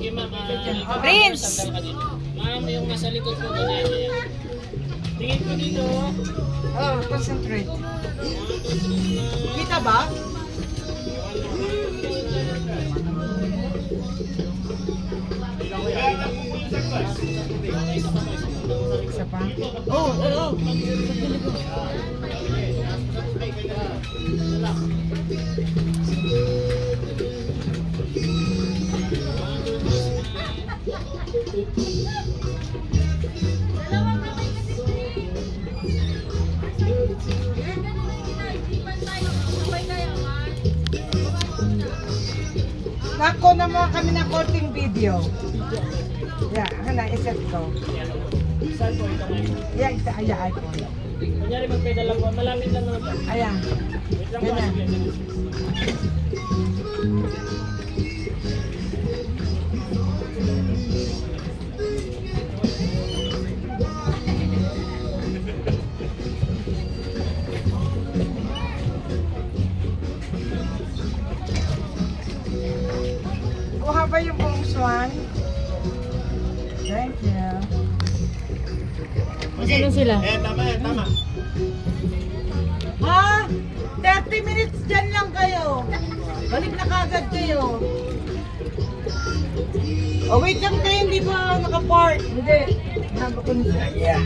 Sige ma'am, Prince! Ma'am, yung nasa likod po ganyan. Tingin ko dito. Oh, concentrate. Kita ba? Isa pa? Oh, oo. Nako naman kami na konting video. Yeah, hana iset ko. Saan po ito ngayon? Yeah, isa ay iPhone. Kunyari magpedal lang po, malamit lang naman. Ayan. Wait lang po. Kuha ba yung buong swan? Thank you. Masaya sila? Tama tama. Ha? 30 minutes dyan lang kayo. Balik na kagad kayo. Oh, wait lang kayo, hindi ba naka-park? Hindi. Naka-park. Yeah.